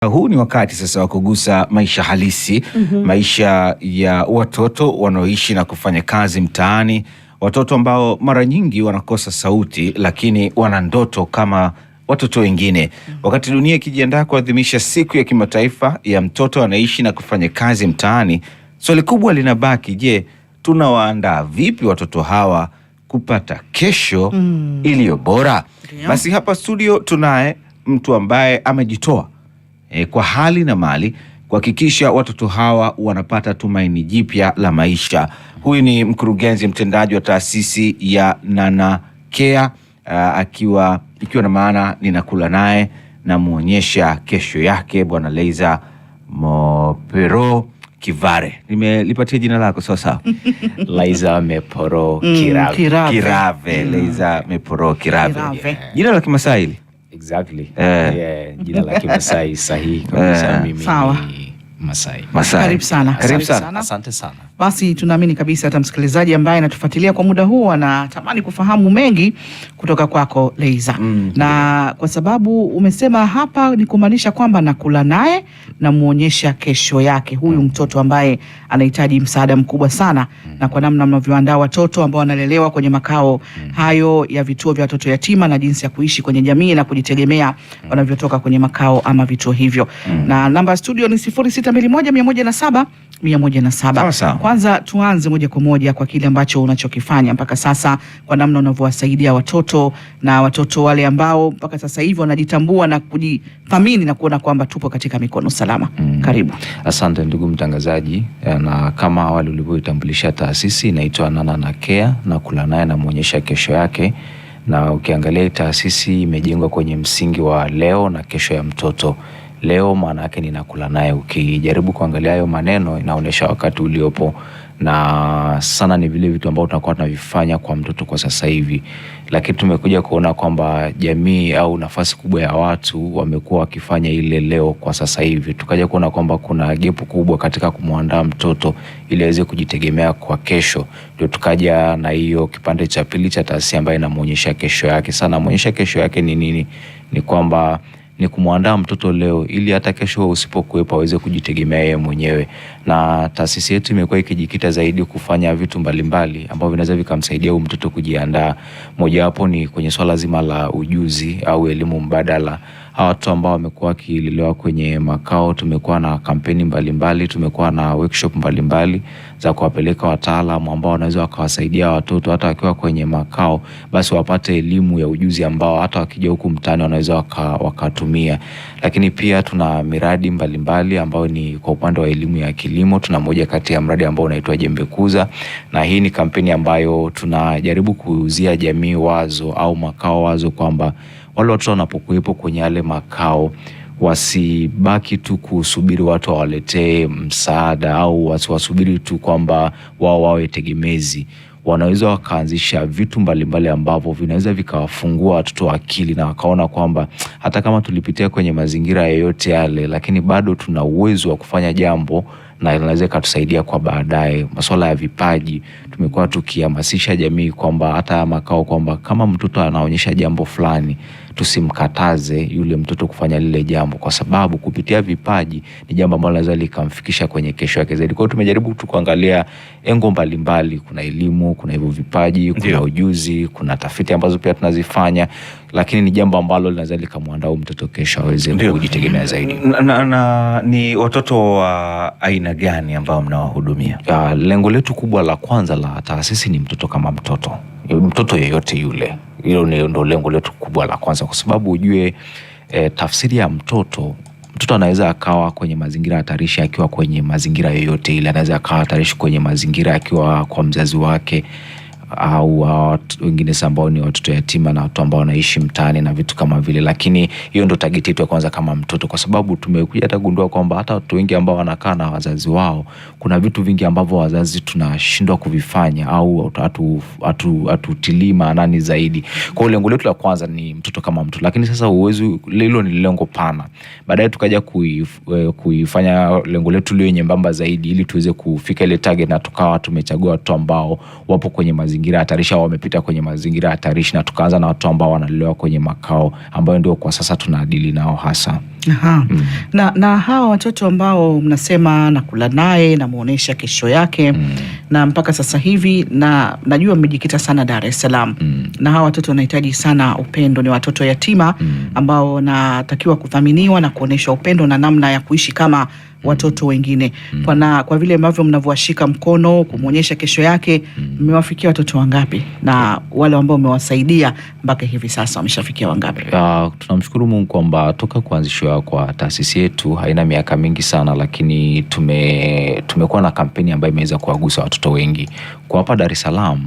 Huu ni wakati sasa wa kugusa maisha halisi, maisha ya watoto wanaoishi na kufanya kazi mtaani, watoto ambao mara nyingi wanakosa sauti lakini wana ndoto kama watoto wengine. Wakati dunia ikijiandaa kuadhimisha siku ya kimataifa ya mtoto anaishi na kufanya kazi mtaani, swali kubwa linabaki, je, tunawaandaa vipi watoto hawa kupata kesho iliyo bora? Basi hapa studio tunaye mtu ambaye amejitoa kwa hali na mali kuhakikisha watoto hawa wanapata tumaini jipya la maisha. Huyu ni mkurugenzi mtendaji wa taasisi ya Nana Care, ikiwa na maana ninakula naye na muonyesha kesho yake, Bwana Laizer Meporo Kivare. Nimelipatia jina lako sawa? Laizer Meporo Kirave. Laizer Meporo Kirave. Jina la Kimasai hili? Exactly. Jina la Kimasai sahihi kabisa. Mimi ni Masai. Karibu sana. Asante sana. Basi tunaamini kabisa hata msikilizaji ambaye anatufuatilia kwa muda huu anatamani kufahamu mengi kutoka kwako Laizer. Na kwa sababu umesema hapa ni kumaanisha kwamba nakula naye na muonyesha kesho yake, huyu mtoto ambaye anahitaji msaada mkubwa sana, na kwa namna mnavyoandaa watoto ambao wanalelewa kwenye makao hayo ya vituo vya watoto yatima na jinsi ya kuishi kwenye jamii na kujitegemea wanavyotoka kwenye makao ama vituo hivyo. Na namba studio ni 0621107107. Kwanza tuanze moja kwa moja kwa kile ambacho unachokifanya mpaka sasa, kwa namna unavyowasaidia watoto na watoto wale ambao mpaka sasa hivi wanajitambua na kujithamini na kuona kwamba tupo katika mikono salama. Karibu. Asante ndugu mtangazaji, na kama awali ulivyoitambulisha, taasisi inaitwa Nana Care, na kula naye na muonyesha kesho yake. Na ukiangalia taasisi imejengwa kwenye msingi wa leo na kesho ya mtoto. Leo maana yake ninakula naye. Ukijaribu kuangalia hayo maneno inaonyesha wakati uliopo, na sana ni vile vitu ambavyo tunakuwa tunavifanya kwa mtoto kwa sasa hivi. Lakini tumekuja kuona kwamba jamii au nafasi kubwa ya watu wamekuwa wakifanya ile leo kwa sasa hivi. Tukaja kuona kwamba kuna gap kubwa katika kumwandaa mtoto ili aweze kujitegemea kwa kesho. Ndio tukaja na hiyo kipande cha pili cha taasisi ambayo inamuonyesha kesho yake. Sana muonyesha kesho yake ni nini? Ni kwamba ni kumwandaa mtoto leo ili hata kesho usipokuwepo aweze kujitegemea yeye mwenyewe. Na taasisi yetu imekuwa ikijikita zaidi kufanya vitu mbalimbali ambavyo vinaweza vikamsaidia huyu mtoto kujiandaa. Mojawapo ni kwenye swala zima la ujuzi au elimu mbadala. Hawa watu ambao wamekuwa wakilelewa kwenye makao, tumekuwa na kampeni mbalimbali, tumekuwa na workshop mbalimbali za kuwapeleka wataalamu ambao wanaweza wakawasaidia watoto hata wakiwa kwenye makao, basi wapate elimu ya ujuzi ambao hata wakija huku mtaani wanaweza wakatumia. Lakini pia tuna miradi mbalimbali ambayo ni kwa upande wa elimu ya kilimo. Tuna moja kati ya mradi ambao unaitwa Jembe Kuza, na hii ni kampeni ambayo tunajaribu kuuzia jamii wazo au makao wazo kwamba wale watoto wanapokuwepo kwenye yale makao wasibaki tu kusubiri watu wawaletee msaada au wasubiri tu kwamba wao wawe tegemezi. Wanaweza wakaanzisha vitu mbalimbali ambavyo vinaweza vikawafungua watoto akili na wakaona kwamba hata kama tulipitia kwenye mazingira yoyote yale, lakini bado tuna uwezo wa kufanya jambo na inaweza kutusaidia kwa baadaye. Masuala ya vipaji tumekuwa tukihamasisha jamii kwamba hata makao kwamba kama mtoto anaonyesha jambo fulani tusimkataze yule mtoto kufanya lile jambo, kwa sababu kupitia vipaji ni jambo ambalo linaweza likamfikisha kwenye kesho yake zaidi. Kwa hiyo tumejaribu kuangalia engo mbalimbali, kuna elimu, kuna hivyo vipaji, kuna ujuzi, kuna tafiti ambazo pia tunazifanya, lakini ni jambo ambalo linaweza likamwandaa mtoto kesho aweze kujitegemea zaidi. Na ni watoto wa aina gani ambao mnawahudumia? Lengo letu kubwa la kwanza la taasisi ni mtoto kama mtoto yeyote yule. Hilo ndio lengo letu kubwa la kwanza, kwa sababu ujue tafsiri ya mtoto anaweza akawa kwenye mazingira hatarishi akiwa kwenye mazingira yoyote ile. Anaweza akawa hatarishi kwenye mazingira akiwa kwa mzazi wake, au wengine ambao ni watoto yatima na watu ambao wanaishi mtaani na vitu kama vile. Lakini hiyo ndio target yetu ya kwanza kama mtoto, kwa sababu tumekuja hata gundua kwamba hata watu wengi ambao wanakaa na wazazi wao, kuna vitu vingi ambavyo wazazi tunashindwa kuvifanya au hatutilii maanani zaidi. Kwa hiyo lengo letu la kwanza ni mtoto kama mtoto, lakini sasa hilo ni lengo pana. Baadaye tukaja kuifanya lengo letu liwe nyembamba zaidi ili tuweze kufika ile target, na tukawa tumechagua watu ambao wapo kwenye mazingira mazingira hatarishi au wamepita kwenye mazingira hatarishi, na tukaanza na watu ambao wanalelewa kwenye makao ambayo ndio kwa sasa tunadili nao hasa. Aha. Na hawa watoto ambao mnasema nakula naye na muonesha kesho yake na mpaka sasa hivi, na najua mmejikita sana Dar es Salaam, na hawa watoto wanahitaji sana upendo, ni watoto yatima ambao wanatakiwa kuthaminiwa na kuonesha upendo na namna ya kuishi kama watoto wengine. Kwa vile ambavyo mnavyowashika mkono kumuonyesha kesho yake, mmewafikia watoto wangapi, na wale ambao mmewasaidia mpaka hivi sasa wameshafikia wangapi? Tunamshukuru Mungu kwamba toka kuanzishwa kwa taasisi yetu haina miaka mingi sana, lakini tumekuwa na kampeni ambayo imeweza kuwagusa watoto wengi. Kwa hapa Dar es Salaam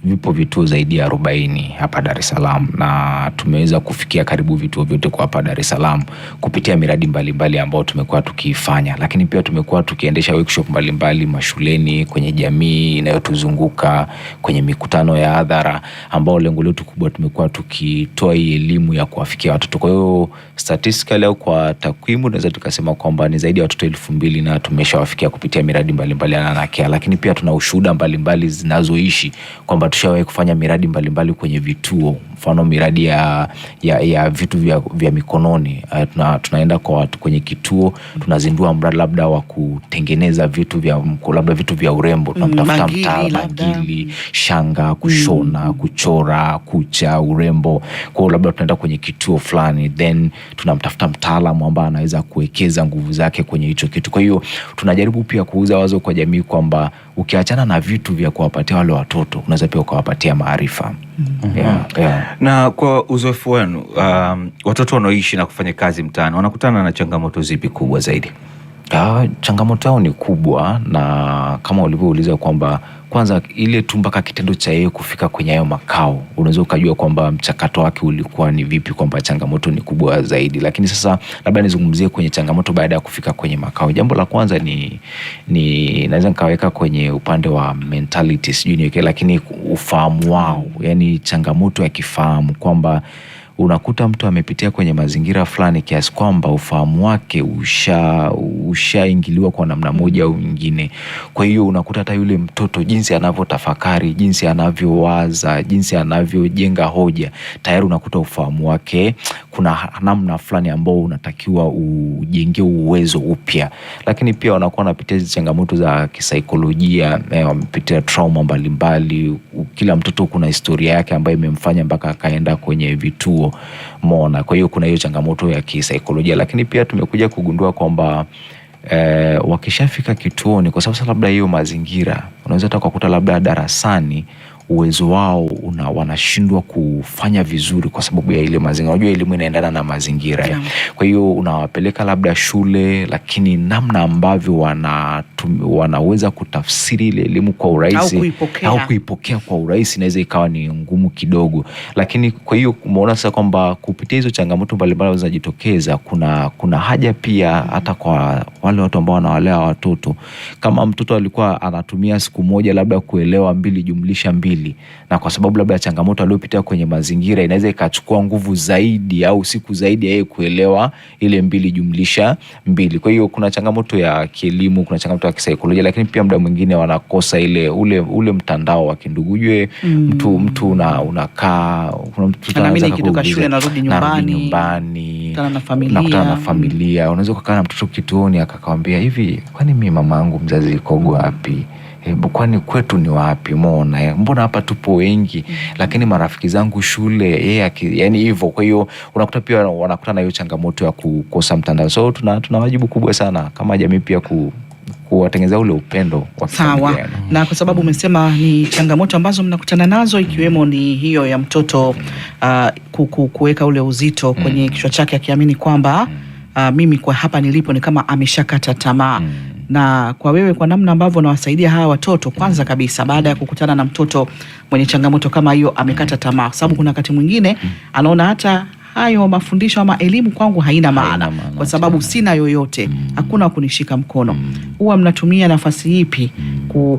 vipo vituo zaidi ya 40 hapa Dar es Salaam, na tumeweza kufikia karibu vituo vyote kwa hapa Dar es Salaam kupitia miradi mbalimbali ambao tumekuwa tukifanya, lakini pia tumekuwa tukiendesha workshop mbalimbali mashuleni, kwenye jamii inayotuzunguka, kwenye mikutano ya hadhara, ambao lengo letu kubwa tumekuwa tukitoa hii elimu ya kuwafikia watoto. Kwa hiyo statistically au kwa takwimu naweza tukasema kwamba ni zaidi ya watoto 2000 na tumeshawafikia kupitia miradi mbalimbali ya Nana Care, lakini pia tuna ushuhuda mbalimbali zinazoishi kwamba tushawahi kufanya miradi mbalimbali kwenye vituo. Mfano miradi ya vitu vya mikononi. Tunaenda kwa watu kwenye kituo, tunazindua mradi labda wa kutengeneza vitu vya urembo. Tunamtafuta mtaalamu, shanga, kushona, kuchora, kucha, urembo. Kwa hiyo labda tunaenda kwenye kituo fulani, then tunamtafuta mtaalamu ambaye anaweza kuwekeza nguvu zake kwenye hicho kitu. Kwa hiyo tunajaribu pia kuuza wazo kwa jamii kwamba ukiachana na vitu vya kuwapatia wale watoto, unaweza pia ukawapatia maarifa. Na kwa uzoefu wenu, watoto wanaoishi na kufanya kazi mtaani wanakutana na changamoto zipi kubwa zaidi? Changamoto yao ni kubwa, na kama ulivyouliza kwamba kwanza ile tu mpaka kitendo cha yeye kufika kwenye hayo makao, unaweza ukajua kwamba mchakato wake ulikuwa ni vipi, kwamba changamoto ni kubwa zaidi. Lakini sasa labda nizungumzie kwenye changamoto baada ya kufika kwenye makao. Jambo la kwanza ni naweza nikaweka kwenye upande wa mentality, sijui niweke, lakini ufahamu wao, yani changamoto ya kifahamu, kwamba unakuta mtu amepitia kwenye mazingira fulani kiasi kwamba ufahamu wake ushaingiliwa kwa namna moja au nyingine. Kwa hiyo unakuta hata yule mtoto jinsi anavyotafakari, jinsi anavyowaza, jinsi anavyojenga hoja, tayari unakuta ufahamu wake kuna namna fulani ambao unatakiwa ujenge uwezo upya. Lakini pia wanakuwa wanapitia changamoto za kisaikolojia, wamepitia trauma mbalimbali. Kila mtoto kuna historia yake ambayo imemfanya mpaka akaenda kwenye vituo mona. Kwa hiyo kuna hiyo changamoto ya kisaikolojia, lakini pia tumekuja kugundua kwamba wakishafika kituoni, kwa sababu labda hiyo mazingira, unaweza hata kukuta labda darasani uwezo wao wanashindwa kufanya vizuri kwa sababu ya ile mazingira. Unajua elimu inaendana na mazingira. Kwa hiyo unawapeleka labda shule, lakini namna ambavyo wanaweza kutafsiri ile elimu kwa urahisi au kuipokea kwa urahisi inaweza ikawa ni ngumu kidogo. Lakini kwa hiyo umeona sasa kwamba kupitia hizo changamoto mbalimbali zinajitokeza, kuna haja pia hata kwa wale watu ambao wanawalea watoto. Kama mtoto alikuwa anatumia siku moja labda kuelewa 2+2, na kwa sababu labda changamoto aliyopitia kwenye mazingira inaweza ikachukua nguvu zaidi au siku zaidi ya yeye kuelewa ile 2+2. Kwa hiyo kuna changamoto ya kielimu, kuna changamoto ya kisaikolojia, lakini pia muda mwingine wanakosa ule mtandao wa kindugu. Ujue mtu unakaa, kuna mtu anaanza kutoka shule narudi nyumbani, nakutana na familia. Unaweza kukaa na mtoto kituoni akakwambia hivi, kwani mimi mama yangu mzazi ikogo wapi? Kwani kwetu ni wapi? Mbona hapa tupo wengi, lakini marafiki zangu shule yani hivyo. Kwa hiyo unakuta pia wanakutana na hiyo changamoto ya kukosa mtandao. So tuna wajibu kubwa sana kama jamii pia kuwatengeneza ule upendo wa familia. Na kwa sababu umesema ni changamoto ambazo mnakutana nazo, ikiwemo ni hiyo ya mtoto kuweka ule uzito kwenye kichwa chake, akiamini kwamba mimi kwa hapa nilipo ni kama ameshakata tamaa. Na kwa wewe, kwa namna ambavyo unawasaidia hawa watoto, kwanza kabisa baada ya kukutana na mtoto mwenye changamoto kama hiyo amekata tamaa, sababu kuna wakati mwingine anaona hata hayo mafundisho ama elimu kwangu haina maana kwa sababu sina yoyote, hakuna kunishika mkono. Huwa mnatumia nafasi ipi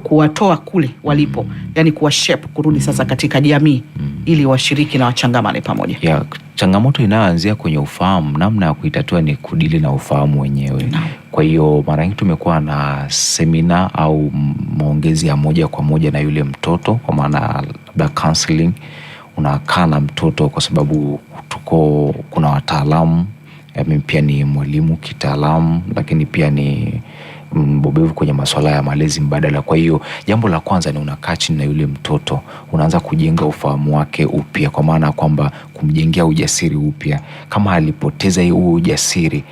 kuwatoa kule walipo, yani kuwa shape kurudi sasa katika jamii ili washiriki na wachangamane pamoja? Changamoto inayoanzia kwenye ufahamu, namna ya kuitatua ni kudili na ufahamu wenyewe. Kwa hiyo mara nyingi tumekuwa na semina au maongezi ya moja kwa moja na yule mtoto, kwa maana labda counseling. Unakaa na mtoto kwa sababu kuna wataalamu, mimi pia ni mwalimu kitaalamu, lakini pia ni mbobevu kwenye masuala ya malezi mbadala. Kwa hiyo jambo la kwanza ni unakaa chini na yule mtoto, unaanza kujenga ufahamu wake upya, kwa maana kwamba kumjengea ujasiri upya. Kama alipoteza huo ujasiri,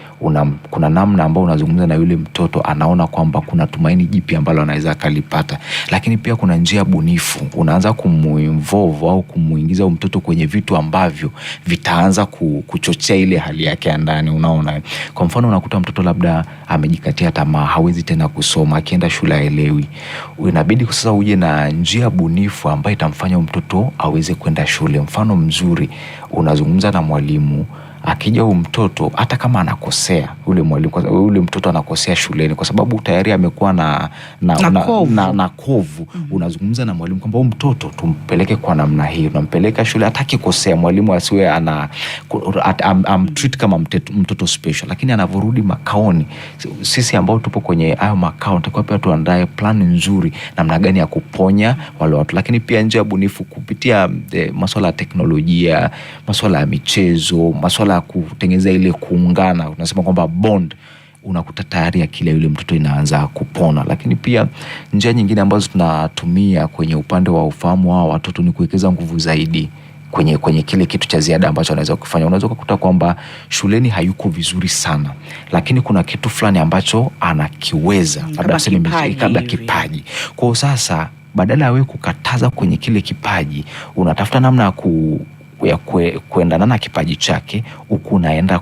kuna namna ambayo unazungumza na yule mtoto, anaona kwamba kuna tumaini jipya ambalo anaweza akalipata. Lakini pia kuna njia bunifu, unaanza kumuinvolve au kumuingiza mtoto kwenye vitu ambavyo vitaanza kuchochea ile hali yake ya ndani. Unaona, kwa mfano unakuta mtoto labda amejikatia tamaa, hawezi tena kusoma, akienda shule haelewi. Inabidi sasa uje na njia bunifu ambayo itamfanya mtoto aweze kwenda shule. Mfano mzuri, unazungumza na mwalimu, akija huyu mtoto hata kama anakosea, ule mtoto anakosea shuleni kwa sababu tayari amekuwa na kovu. Unazungumza na mwalimu kwamba huyu mtoto tumpeleke kwa namna hii, unampeleka shule hata akikosea, mwalimu asiwe treat kama mtoto special. Lakini anavorudi makaoni, sisi ambao tupo kwenye hayo makao tutakuwa pia tuandae plan nzuri namna gani ya kuponya wale watu. Lakini pia nje ya bunifu kupitia masuala ya teknolojia, masuala ya michezo, masuala ya kutengeneza ile kuungana, unasema kwamba bond, unakuta tayari akili ya yule mtoto inaanza kupona. Lakini pia njia nyingine ambazo tunatumia kwenye upande wa ufahamu wa watoto ni kuwekeza nguvu zaidi kwenye kile kitu cha ziada ambacho anaweza kufanya. Unaweza kukuta kwamba shuleni hayuko vizuri sana, lakini kuna kitu fulani ambacho anakiweza, labda kipaji. Kwa sasa badala ya wewe kukataza kwenye kile kipaji, unatafuta namna ya kuendana na kipaji chake, huku unaenda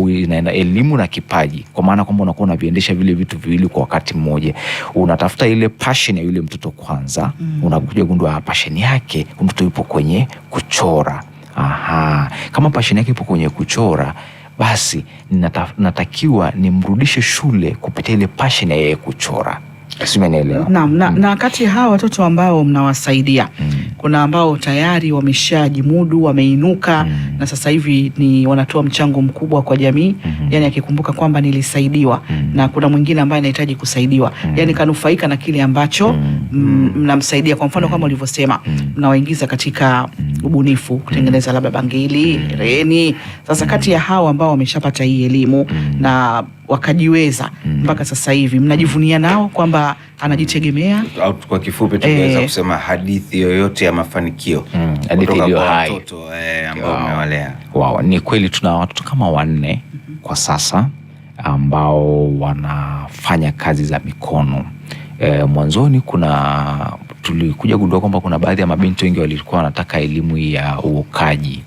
inaenda elimu na kipaji, kwa maana kwamba unakuwa unaviendesha vile vitu viwili kwa wakati mmoja. Unatafuta ile passion ya yule mtoto kwanza, unakuja gundua passion yake mtoto yupo kwenye kuchora. Kama passion yake ipo kwenye kuchora, basi natakiwa nimrudishe shule kupitia ile passion ya yeye kuchora. Na kati ya hawa watoto ambao mnawasaidia, kuna ambao tayari wameshajimudu, wameinuka na sasa hivi ni wanatoa mchango mkubwa kwa jamii, yani akikumbuka kwamba nilisaidiwa, na kuna mwingine ambaye anahitaji kusaidiwa, yani kanufaika na kile ambacho mnamsaidia. Kwa mfano kama ulivyosema, mnawaingiza katika ubunifu, kutengeneza labda bangili, reni. Sasa kati ya hawa ambao wameshapata hii elimu na wakajiweza mpaka sasa hivi, mnajivunia nao kwamba anajitegemea? Au kwa kifupi tunaweza kusema hadithi yoyote ya mafanikio hadithi iliyo hai watoto ambao umewalea? Ni kweli tuna watoto kama 4 kwa sasa ambao wanafanya kazi za mikono. Mwanzoni tulikuja gundua kwamba kuna baadhi ya mabinti wengi walikuwa wanataka elimu ya uokaji,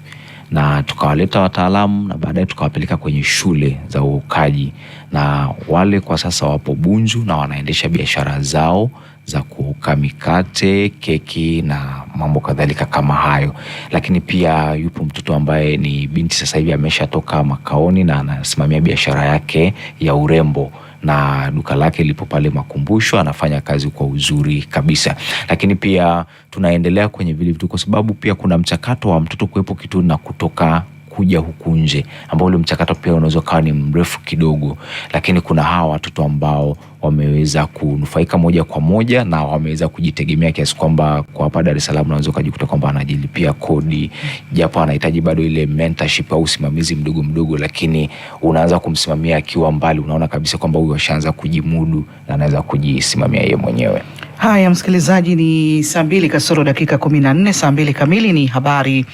na tukawaleta wataalamu na baadaye tukawapeleka kwenye shule za uokaji, na wale kwa sasa wapo Bunju na wanaendesha biashara zao za kuoka mikate, keki na mambo kadhalika kama hayo. Lakini pia yupo mtoto ambaye ni binti sasa hivi ameshatoka makaoni na anasimamia biashara yake ya urembo, na duka lake lipo pale Makumbusho, anafanya kazi kwa uzuri kabisa. Lakini pia tunaendelea kwenye vile vitu, kwa sababu pia kuna mchakato wa mtoto kuwepo kitu na kutoka kuja huku nje, ambao ule mchakato pia unaweza kuwa ni mrefu kidogo. Lakini kuna hawa watoto ambao wameweza kunufaika moja kwa moja na wameweza kujitegemea kiasi kwamba kwa hapa Dar es Salaam unaweza kujikuta kwamba anajilipia kodi, japo anahitaji bado ile mentorship au usimamizi mdogo mdogo, lakini unaanza kumsimamia akiwa mbali. Unaona kabisa kwamba huyu ashaanza kujimudu na anaweza kujisimamia yeye mwenyewe. Haya msikilizaji, ni 2:14, 2 kamili ni habari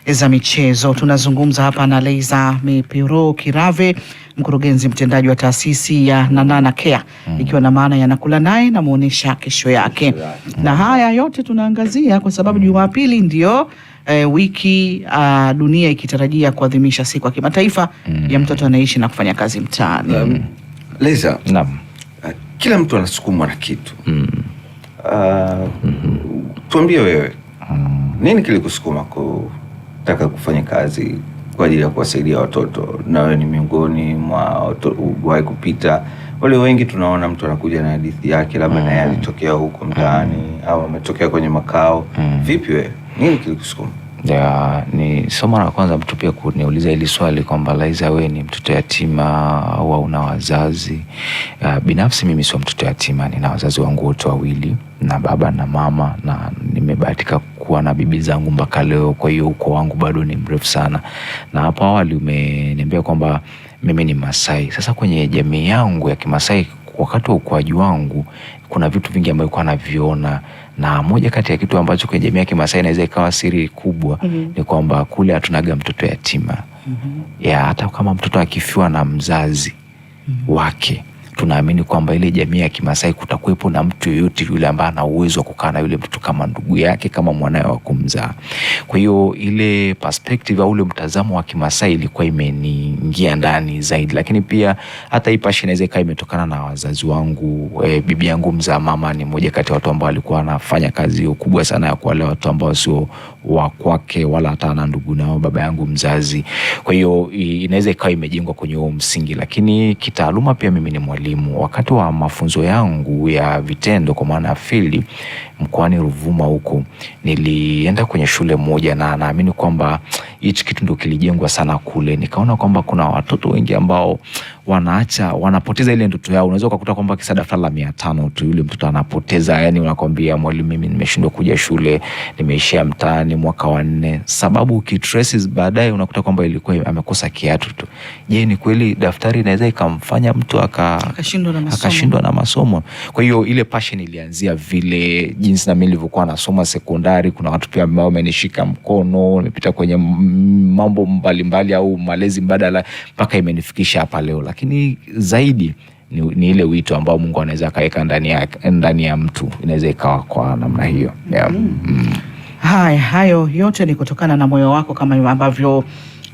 za michezo. Tunazungumza hapa na Laizer Mepero Kirave, mkurugenzi mtendaji wa taasisi ya Nanana Care, ikiwa na maana ya nakula naye na muonesha kesho yake. Na haya yote tunaangazia kwa sababu Jumapili ndio wiki dunia ikitarajia kuadhimisha siku ya kimataifa ya mtoto anaishi na kufanya kazi mtaani. Laizer, kila mtu anasukumwa na kitu. Tuambie wewe, nini kilikusukuma kutaka kufanya kazi kwa ajili ya kuwasaidia watoto, nawe ni miongoni mwa wahi kupita. Wale wengi tunaona mtu anakuja na hadithi yake, labda naye alitokea huko mtaani au ametokea kwenye makao. Vipi wewe, nini kilikusukuma? Ni somo la kwanza mtu pia kuniuliza hili swali kwamba Laizer, wewe ni mtoto yatima au una wazazi? Binafsi mimi sio mtoto yatima, nina wazazi wangu wote wawili, na baba na mama, na nimebahatika kuwa na bibi zangu mpaka leo. Kwa hiyo ukoo wangu bado ni mrefu sana. Na hapo awali umeniambia kwamba mimi ni Masai. Sasa kwenye jamii yangu ya Kimasai, wakati wa ukuaji wangu, kuna vitu vingi ambavyo kwa naviona, na moja kati ya kitu ambacho kwenye jamii ya Kimasai inaweza ikawa siri kubwa ni kwamba kule hatunaga mtoto yatima. Hata kama mtoto akifiwa na mzazi wake, tunaamini kwamba ile jamii ya Kimasai kutakuwepo na mtu yoyote yule ambaye ana uwezo wa kukaa na yule mtoto kama ndugu yake, kama mwanae wa kumzaa. Kwa hiyo ile perspective au ule mtazamo wa Kimasai ilikuwa imeniingia ndani zaidi. Lakini pia hata hii passion inaweza ikawa imetokana na wazazi wangu. Bibi yangu mzaa mama ni mmoja kati ya watu ambao alikuwa anafanya kazi kubwa sana ya kuwalea watu ambao sio wa kwake wala hata na ndugu nao, baba yangu mzazi. Kwa hiyo inaweza ikawa imejengwa kwenye huo msingi. Lakini kitaaluma pia mimi ni mwalimu. Wakati wa mafunzo yangu ya vitendo kwa maana ya field mkoani Ruvuma huko, nilienda kwenye shule moja, na naamini kwamba hichi kitu ndio kilijengwa sana kule. Nikaona kwamba kuna watoto wengi ambao wanapoteza ile ndoto yao. Unaweza kukuta kwamba kisa daftari la 500 tu yule mtoto anapoteza, yani unakwambia mwalimu, mimi nimeshindwa kuja shule, nimeishia mtaani mwaka wa 4. Sababu ukitraces baadaye unakuta kwamba ilikuwa amekosa kiatu tu. Je, ni kweli daftari inaweza ikamfanya mtu akashindwa na masomo? Kwa hiyo ile passion ilianzia vile, jinsi na mimi nilivyokuwa nasoma sekondari. Kuna watu pia ambao wamenishika mkono, nimepita kwenye mambo mbalimbali au malezi mbadala mpaka imenifikisha hapa leo. Lakini zaidi ni ile wito ambao Mungu anaweza kaweka ndani ya mtu, inaweza ikawa kwa namna hiyo. Hayo yote ni kutokana na moyo wako kama ambavyo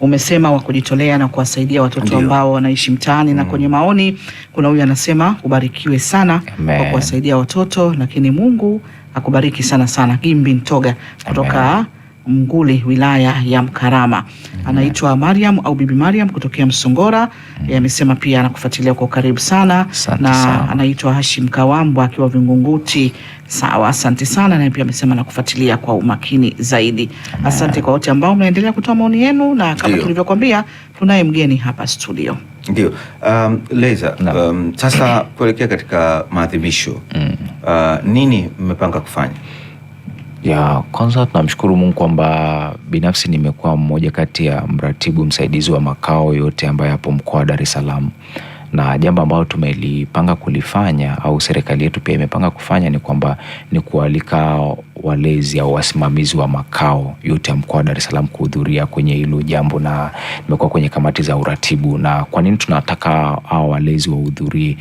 umesema wa kujitolea na kuwasaidia watoto ambao wanaishi mtaani. Na kwenye maoni kuna huyu anasema ubarikiwe sana kwa kuwasaidia watoto, lakini Mungu akubariki sana sana. Gimbi Ntoga kutoka Mnguli, wilaya ya Mkarama. Anaitwa Mariam au Bibi Mariam kutokea Msongora. Amesema pia anakufuatilia kwa karibu sana. Na anaitwa Hashim Kawambwa akiwa Vingunguti. Sawa, asante sana. Na pia amesema anakufuatilia kwa umakini zaidi. Asante kwa wote ambao mnaendelea kutoa maoni yenu, na kama tulivyokuambia tunaye mgeni hapa studio. Ndio. Laizer, sasa kuelekea katika maadhimisho, nini mmepanga kufanya? Kwanza tunamshukuru Mungu kwamba binafsi nimekuwa mmoja kati ya mratibu msaidizi wa makao yote ambayo yapo mkoa wa Dar es Salaam. Na jambo ambalo tumelipanga kulifanya au serikali yetu pia imepanga kufanya ni kwamba ni kualika walezi au wasimamizi wa makao yote ya mkoa wa Dar es Salaam kuhudhuria kwenye hilo jambo, na nimekuwa kwenye kamati za uratibu. Na kwa nini tunataka hao walezi wahudhurie?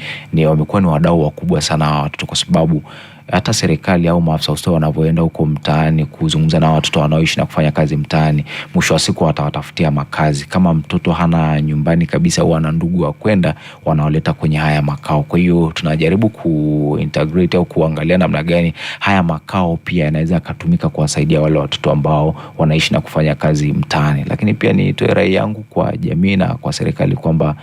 Wamekuwa ni wadau wakubwa sana wa watoto, kwa sababu hata serikali au maafisa ustawi wanavyoenda huko mtaani kuzungumza na watoto wanaoishi na kufanya kazi mtaani, mwisho wa siku watawatafutia makazi. Kama mtoto hana nyumbani kabisa au ana ndugu wa kwenda, wanawaleta kwenye haya makao. Kwa hiyo tunajaribu kuintegrate au kuangalia namna gani haya makao pia yanaweza kutumika kuwasaidia wale watoto ambao wanaishi na kufanya kazi mtaani. Lakini pia nitoe rai yangu kwa jamii na kwa serikali kwamba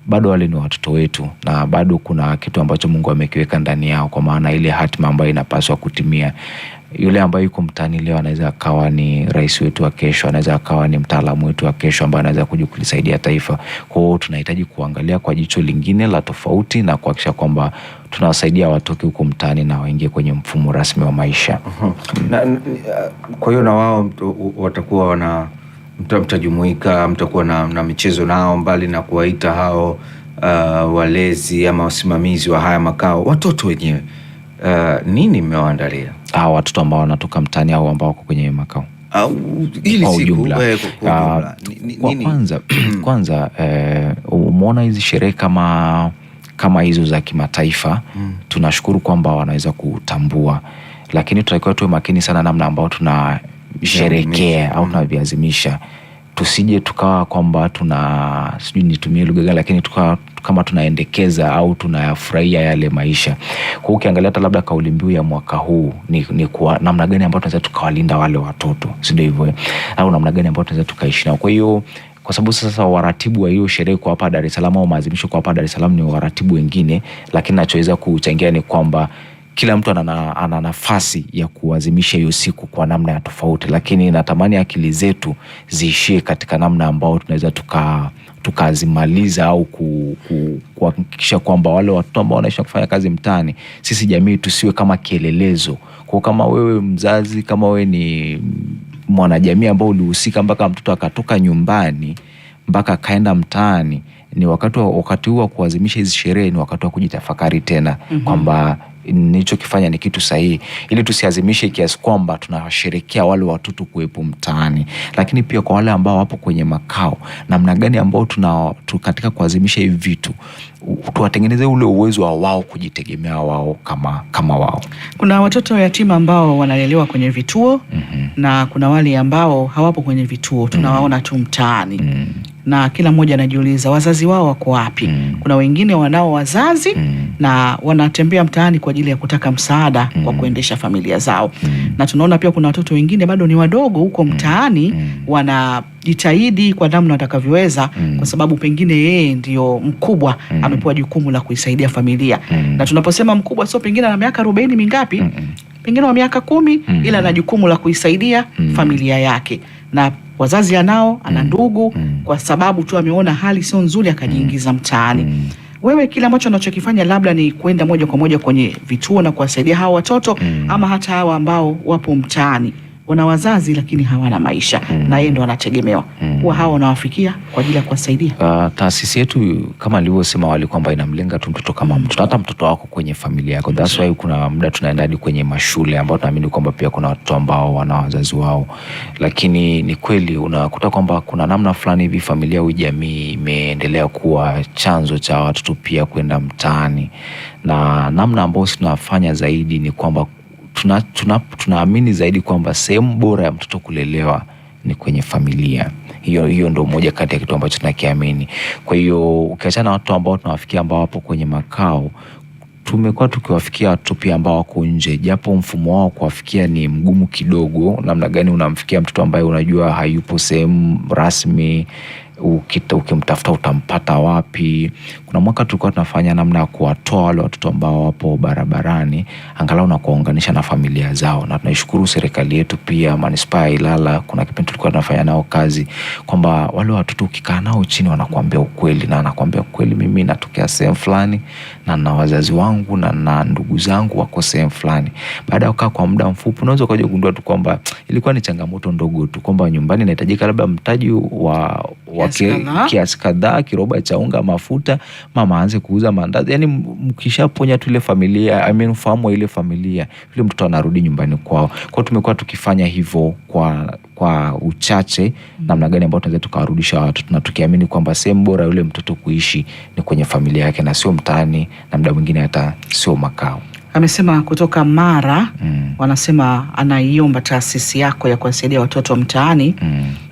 bado wale ni watoto wetu, na bado kuna kitu ambacho Mungu amekiweka ndani yao, kwa maana ile hatima ambayo inapaswa kutimia. Yule ambaye yuko mtaani leo anaweza akawa ni rais wetu wa kesho, anaweza akawa ni mtaalamu wetu wa kesho ambaye anaweza kuja kulisaidia taifa. Kwa hiyo tunahitaji kuangalia kwa jicho lingine la tofauti na kuhakikisha kwamba tunawasaidia watoke huko mtaani na waingie kwenye mfumo rasmi wa maisha. Kwa hiyo na wao watakuwa mtajumuika, mtakuwa na michezo nao, mbali na kuwaita hao walezi ama wasimamizi wa haya makao, watoto wenyewe nini mmewaandalia watoto ambao wanatoka mtaani au ambao wako kwenye makao? Ili siku kwanza umeona hizi sherehe kama hizo za kimataifa, tunashukuru kwamba wanaweza kutambua, lakini tutakiwa tuwe makini sana namna ambao tunasherekea au tunaviazimisha. Tusije tukawa kwamba sijui nitumie lugha gani, lakini kama tunaendekeza au tunayafurahia yale maisha. Kwa ukiangalia hata labda kauli mbiu ya mwaka huu ni kwa namna gani ambayo tunaweza tukawalinda wale watoto, si ndio hivyo? Au namna gani ambayo tunaweza tukaishi nao. Kwa hiyo kwa sababu sasa waratibu wa hiyo sherehe kwa hapa Dar es Salaam au maadhimisho kwa hapa Dar es Salaam ni waratibu wengine, lakini nachoweza kuchangia ni kwamba kila mtu ana nafasi ya kuadhimisha hiyo siku kwa namna ya tofauti, lakini natamani akili zetu ziishie katika namna ambao tunaweza tukazimaliza au kuhakikisha kwamba wale watu ambao wanaishi kufanya kazi mtaani, sisi jamii tusiwe kama kielelezo. Kwa kama wewe mzazi, kama wewe ni mwanajamii ambao ulihusika mpaka mtoto akatoka nyumbani mpaka akaenda mtaani, ni wakati huu wa kuadhimisha hizi sherehe, ni wakati wa kujitafakari tena kwamba nilichokifanya ni kitu sahihi, ili tusiazimishe kiasi kwamba tunawasherekea wale watoto kuwepo mtaani. Lakini pia kwa wale ambao wapo kwenye makao, namna gani ambao katika kuazimisha hivi vitu tuwatengeneze ule uwezo wa wao kujitegemea wao kama wao. Kuna watoto yatima ambao wanalelewa kwenye vituo na kuna wale ambao hawapo kwenye vituo, tunawaona tu mtaani na kila mmoja anajiuliza wazazi wao wako wapi? Kuna wengine wanao wazazi na wanatembea mtaani kwa ajili ya kutaka msaada wa kuendesha familia zao. Na tunaona pia kuna watoto wengine bado ni wadogo huko mtaani, wanajitahidi kwa namna watakavyoweza, kwa sababu pengine yeye ndio mkubwa, amepewa jukumu la kuisaidia familia. Na tunaposema mkubwa, sio pengine ana miaka 40 mingapi, pengine wa miaka 10, ila ana jukumu la kuisaidia familia yake. Na wazazi ana ndugu, kwa sababu tu ameona hali sio nzuri akajiingiza mtaani. Wewe kile ambacho unachokifanya labda ni kwenda moja kwa moja kwenye vituo na kuwasaidia hawa watoto, ama hata hawa ambao wapo mtaani wana wazazi lakini hawana maisha na yeye ndo anategemewa, huwa hawa wanawafikia kwa ajili ya kuwasaidia? Taasisi yetu kama nilivyosema awali kwamba inamlenga tu mtoto kama mtoto, hata mtoto wako kwenye familia yako. That's why kuna muda tunaenda hadi kwenye mashule ambao tunaamini kwamba pia kuna watoto ambao wana wazazi wao. Lakini ni kweli unakuta kwamba kuna namna fulani hivi familia au jamii imeendelea kuwa chanzo cha watoto pia kwenda mtaani, na namna ambayo tunafanya zaidi ni kwamba tunaamini zaidi kwamba sehemu bora ya mtoto kulelewa ni kwenye familia. Hiyo ndio moja kati ya kitu ambacho tunakiamini. Kwa hiyo ukiachana na watu ambao tunawafikia ambao wapo kwenye makao, tumekuwa tukiwafikia watu pia ambao wako nje, japo mfumo wao kuwafikia ni mgumu kidogo. Namna gani unamfikia mtoto ambaye unajua hayupo sehemu rasmi, ukimtafuta utampata wapi? Kuna mwaka tulikuwa tunafanya namna ya kuwatoa wale watoto ambao wapo barabarani, angalau na kuwaunganisha na familia zao. Na tunaishukuru serikali yetu pia, manispaa ya Ilala, kuna kipindi tulikuwa tunafanya nao kazi kwamba wale watoto ukikaa nao chini wanakuambia ukweli, na anakuambia ukweli, mimi natokea sehemu fulani na wazazi wangu na ndugu zangu wako sehemu fulani. Baada ya kukaa kwa muda mfupi, unaweza kuja kugundua tu kwamba ilikuwa ni changamoto ndogo tu, kwamba nyumbani inahitajika labda mtaji wa kiasi kadhaa, kiroba cha unga, mafuta, mama aanze kuuza mandazi. Yani mkishaponya tu ile familia, ufahamu ile familia, yule mtoto anarudi nyumbani kwao. Kwa tumekuwa tukifanya hivyo kwa uchache, namna gani ambao tunaweza tukawarudisha watoto, na tukiamini kwamba sehemu bora yule mtoto kuishi ni kwenye familia yake na sio mtaani, na muda mwingine hata sio makao. Amesema kutoka Mara, wanasema anaiomba taasisi yako ya kuwasaidia watoto mtaani.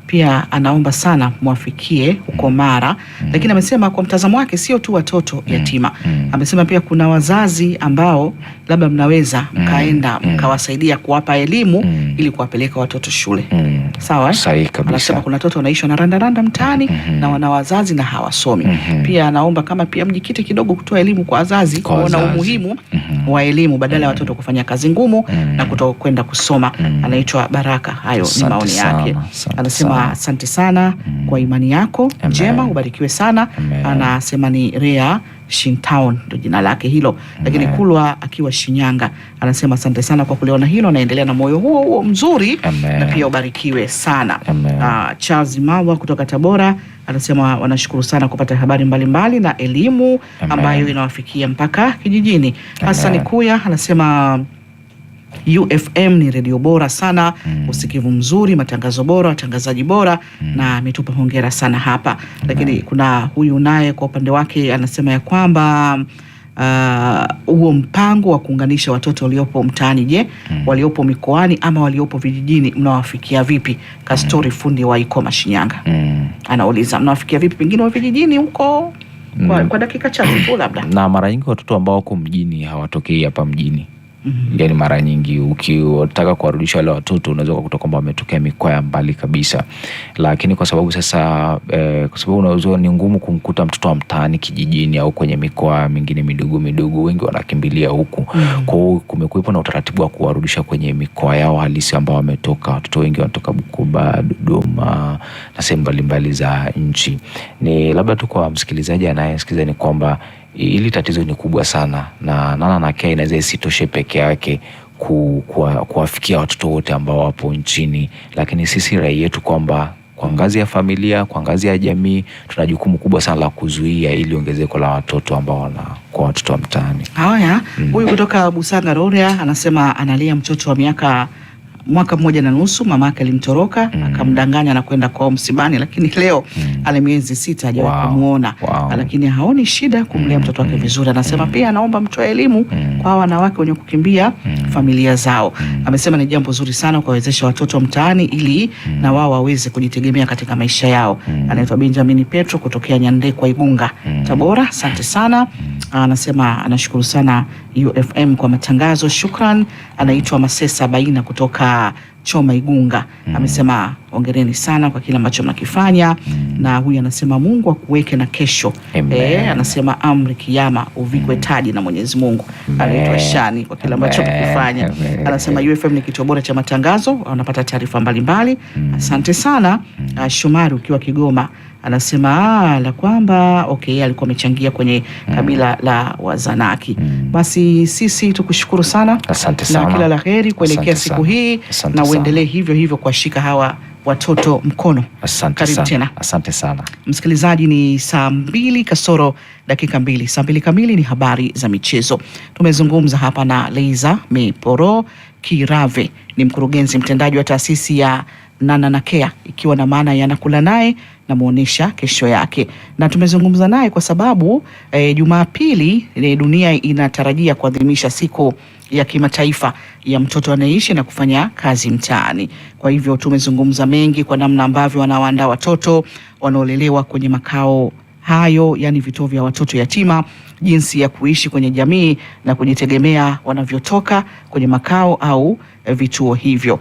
Pia anaomba sana mwafikie huko Mara. Lakini amesema kwa mtazamo wake sio tu watoto yatima. Amesema pia kuna wazazi ambao labda mnaweza mkaenda mkawasaidia kuwapa elimu ili kuwapeleka watoto shule. Sawa? Sahihi kabisa. Anasema kuna watoto wanaishi wanarandaranda mtaani na wana wazazi na hawasomi. Pia anaomba kama pia mjikite kidogo kutoa elimu kwa wazazi, kuona umuhimu wa elimu badala ya watoto kufanya kazi ngumu na kutokwenda kusoma. Anaitwa Baraka. Hayo ni maoni yake. Anasema asante sana kwa imani yako njema, ubarikiwe sana. Anasema ni Rea Shintown ndio jina lake hilo. Lakini Kulwa akiwa Shinyanga anasema asante sana kwa kuliona hilo, naendelea na moyo huo mzuri. Na pia ubarikiwe sana. Charles Mawa kutoka Tabora anasema wanashukuru sana kupata habari mbalimbali na elimu ambayo inawafikia mpaka kijijini. Hassan Kuya anasema UFM ni redio bora sana, usikivu mzuri, matangazo bora, watangazaji bora, na ametupa hongera sana hapa. Lakini kuna huyu naye kwa upande wake anasema ya kwamba huo mpango wa kuunganisha watoto waliopo mtaani, je, waliopo mikoani ama waliopo vijijini mnawafikia vipi? Kastori fundi wa Ikoma Shinyanga anauliza mnawafikia vipi pengine wa vijijini huko kwa dakika chache tu labda. Na mara nyingi watoto ambao wako mjini hawatokei hapa mjini. Yani mara nyingi ukitaka kuwarudisha wale watoto unaweza kukuta kwamba wametokea mikoa ya mbali kabisa, lakini kwa sababu sasa kwa sababu unaweza ni ngumu kumkuta mtoto wa mtaani kijijini au kwenye mikoa mingine midogo, wengi wanakimbilia huku. Kwa hiyo kumekuwepo na utaratibu wa kuwarudisha kwenye mikoa yao halisi ambao wametoka. Watoto wengi wanatoka Bukoba, Dodoma na sehemu mbalimbali za nchi. Ni labda tu kwa msikilizaji anayesikiza ni kwamba ili tatizo ni kubwa sana, na Nana na Kea inaweza isitoshe peke yake kuwafikia watoto wote ambao wapo nchini, lakini sisi rai yetu kwamba kwa ngazi ya familia, kwa ngazi ya jamii, tuna jukumu kubwa sana la kuzuia ili ongezeko la watoto ambao wanakuwa watoto wa mtaani. Haya, huyu kutoka Busanga Rorya anasema analia mtoto wa mwaka 1.5, mamake alimtoroka akamdanganya na kwenda kwao msibani, lakini leo ana miezi 6 hajawahi kumuona. Lakini haoni shida kumlea mtoto wake vizuri. Anasema pia anaomba mtoe elimu kwa wanawake wenye kukimbia familia zao. Amesema ni jambo zuri sana kuwawezesha watoto mtaani ili na wao waweze kujitegemea katika maisha yao. Anaitwa Benjamin Petro kutokea Nyandekwa, Igunga, Tabora. Asante sana. Anasema anashukuru sana UFM kwa matangazo. Shukran. Anaitwa Masesa Baina kutoka Choma, Igunga. Amesema ongereni sana kwa kile ambacho mnakifanya. Na huyu anasema Mungu akuweke na kesho. Anasema amri kiyama uvikwe taji na Mwenyezi Mungu. Anaitwa Shani kwa kile ambacho mnakifanya. Anasema UFM ni kituo bora cha matangazo, wanapata taarifa mbalimbali. Asante sana. Shumari ukiwa Kigoma anasema la kwamba alikuwa amechangia kwenye kabila la Wazanaki. Basi sisi tukushukuru sana. Asante sana. Na kila la heri kuelekea siku hii, na uendelee hivyo kuwashika hawa watoto mkono. Karibu tena. Asante sana. Msikilizaji, ni saa 2 kasoro dakika 2. Saa 2 kamili ni habari za michezo. Tumezungumza hapa na Laizer Meporo Kirave, ni mkurugenzi mtendaji wa taasisi ya Nana na Kea, ikiwa na maana ya nakula naye na muonesha kesho yake. Na tumezungumza naye kwa sababu Jumapili dunia inatarajia kuadhimisha siku ya kimataifa ya mtoto anayeishi na kufanya kazi mtaani. Kwa hivyo tumezungumza mengi kwa namna ambavyo wanawaandaa watoto wanaolelewa kwenye makao hayo, yani vituo vya watoto yatima, jinsi ya kuishi kwenye jamii na kujitegemea wanavyotoka kwenye makao au vituo hivyo.